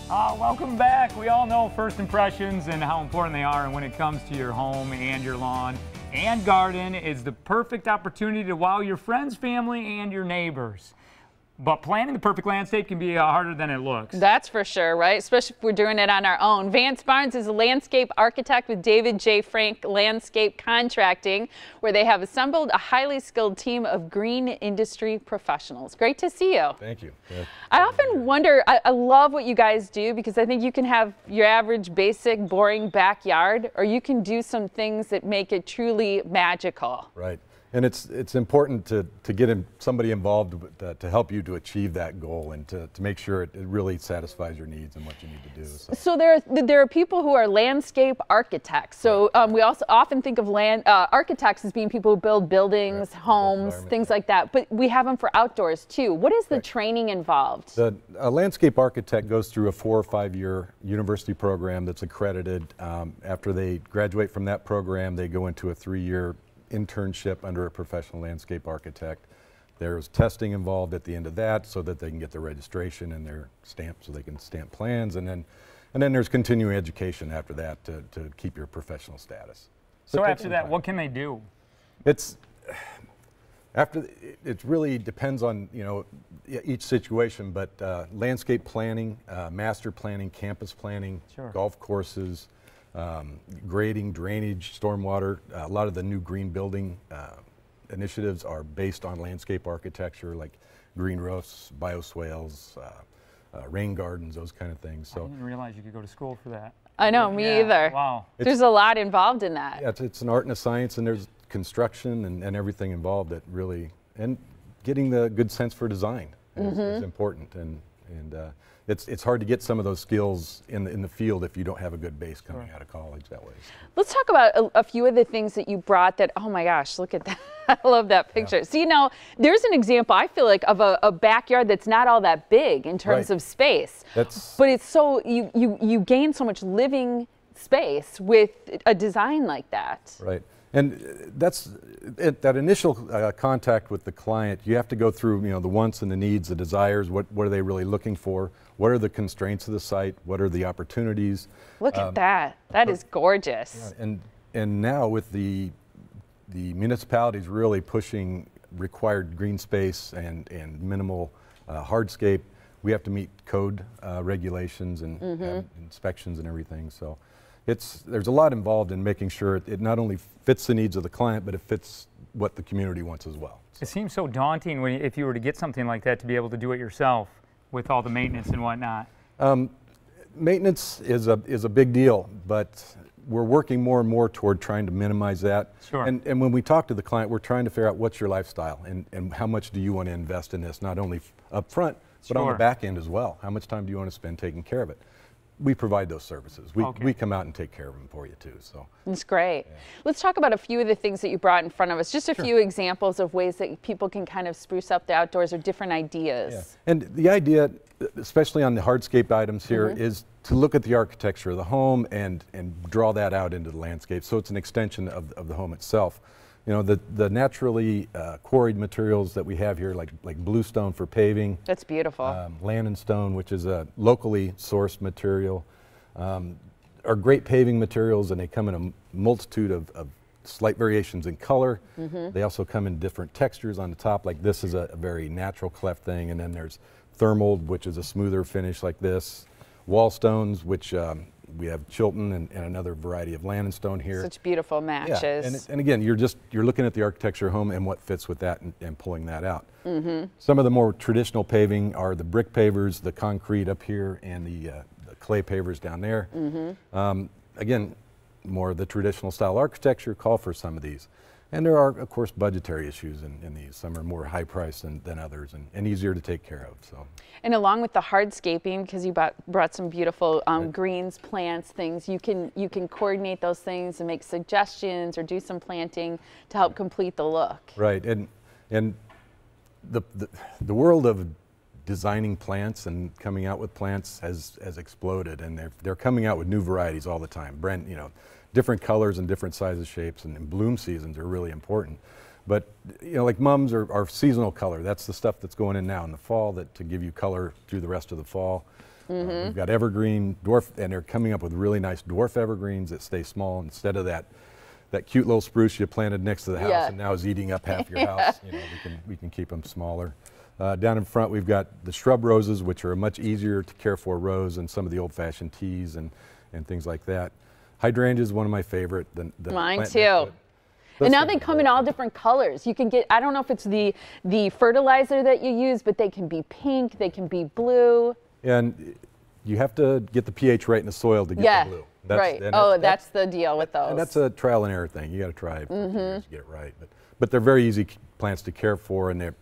Welcome back. We all know first impressions and how important they are, and when it comes to your home and your lawn and garden, is the perfect opportunity to wow your friends, family, and your neighbors. But planning the perfect landscape can be harder than it looks. That's for sure, right? Especially if we're doing it on our own. Vance Barnes is a landscape architect with David J. Frank Landscape Contracting, where they have assembled a highly skilled team of green industry professionals. Great to see you. Thank you. Yeah. I often wonder, I love what you guys do, because I think you can have your average, basic, boring backyard, or you can do some things that make it truly magical. Right. And it's important to get somebody involved to help you to achieve that goal and to make sure it really satisfies your needs and what you need to do. So there are people who are landscape architects. So we also often think of architects as being people who build buildings, homes, things like that. But we have them for outdoors too. What is the training involved? A landscape architect goes through a 4 or 5 year university program that's accredited. After they graduate from that program, they go into a 3-year internship under a professional landscape architect. There's testing involved at the end of that so that they can get their registration and their stamp so they can stamp plans, and then there's continuing education after that to keep your professional status. So after that, what can they do? It really depends on each situation, but landscape planning, master planning, campus planning, golf courses, grading, drainage, stormwater. A lot of the new green building initiatives are based on landscape architecture, like green roofs, bioswales, rain gardens, those kind of things. So I didn't realize you could go to school for that. I know, me either. Wow. There's a lot involved in that. Yeah, it's an art and a science, and there's construction and everything involved that really, and getting the good sense for design is important. And it's hard to get some of those skills in the field if you don't have a good base coming out of college that way. Let's talk about a few of the things that you brought that, oh my gosh, look at that. I love that picture. Yeah. See, now, there's an example, I feel like, of a backyard that's not all that big in terms of space. But it's so, you gain so much living space with a design like that. Right. And that's that initial contact with the client. You have to go through, the wants and the needs, the desires. What are they really looking for? What are the constraints of the site? What are the opportunities? Look at that. That is gorgeous. Yeah, and now with the municipalities really pushing required green space and minimal hardscape, we have to meet code regulations and inspections and everything. So there's a lot involved in making sure it not only fits the needs of the client, but it fits what the community wants as well. So. It seems so daunting if you were to get something like that to be able to do it yourself with all the maintenance and whatnot. Maintenance is a big deal, but we're working more and more toward trying to minimize that. Sure. And when we talk to the client, we're trying to figure out what's your lifestyle and how much do you want to invest in this, not only up front, but on the back end as well. How much time do you want to spend taking care of it? We provide those services. We come out and take care of them for you too. So that's great. Yeah. Let's talk about a few of the things that you brought in front of us. Just a few examples of ways that people can kind of spruce up the outdoors or different ideas. Yeah. And the idea, especially on the hardscape items here, is to look at the architecture of the home and draw that out into the landscape. So it's an extension of the home itself. The naturally quarried materials that we have here, like bluestone for paving. That's beautiful. Landon stone, which is a locally sourced material, are great paving materials, and they come in a multitude of slight variations in color. They also come in different textures on the top, like this is a very natural cleft thing, and then there's thermal, which is a smoother finish like this. Wall stones, which we have Chilton and another variety of Landon stone here. Such beautiful matches. Yeah. And again, you're looking at the architecture of home and what fits with that and pulling that out. Some of the more traditional paving are the brick pavers, the concrete up here, and the clay pavers down there. Again, more of the traditional style architecture call for some of these. And there are, of course, budgetary issues in these. Some are more high priced than others and easier to take care of. So. And along with the hardscaping, because you brought some beautiful greens, plants, things, you can coordinate those things and make suggestions or do some planting to help complete the look. Right, and the world of designing plants and coming out with plants has exploded, and they're coming out with new varieties all the time. Different colors and different sizes, shapes, and bloom seasons are really important. But like mums are seasonal color. That's the stuff that's going in now in the fall to give you color through the rest of the fall. We've got evergreen, dwarf, and they're coming up with really nice dwarf evergreens that stay small instead of that cute little spruce you planted next to the house and now is eating up half your house. You know, we can keep them smaller. Down in front, we've got the shrub roses, which are a much easier to care for rose than some of the old-fashioned teas and things like that. Hydrangea is one of my favorite. Mine too. And now they come in all different colors. You can get, I don't know if it's the fertilizer that you use, but they can be pink, they can be blue. And you have to get the pH right in the soil to get the blue. That's the deal with those. And that's a trial and error thing. You got to try for a few years to get it right. But they're very easy plants to care for, and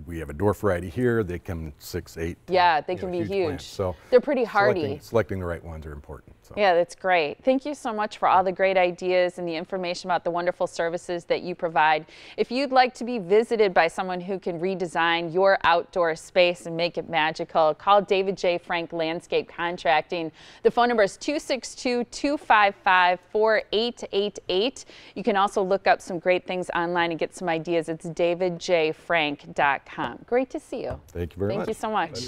we have a dwarf variety here. They come 6, 8. Yeah, they can be huge. So they're pretty hardy. Selecting the right ones are important. So. Yeah, that's great. Thank you so much for all the great ideas and the information about the wonderful services that you provide. If you'd like to be visited by someone who can redesign your outdoor space and make it magical, call David J. Frank Landscape Contracting. The phone number is 262-255-4888. You can also look up some great things online and get some ideas. It's davidjfrank.com. Great to see you. Thank you very much. Thank you so much.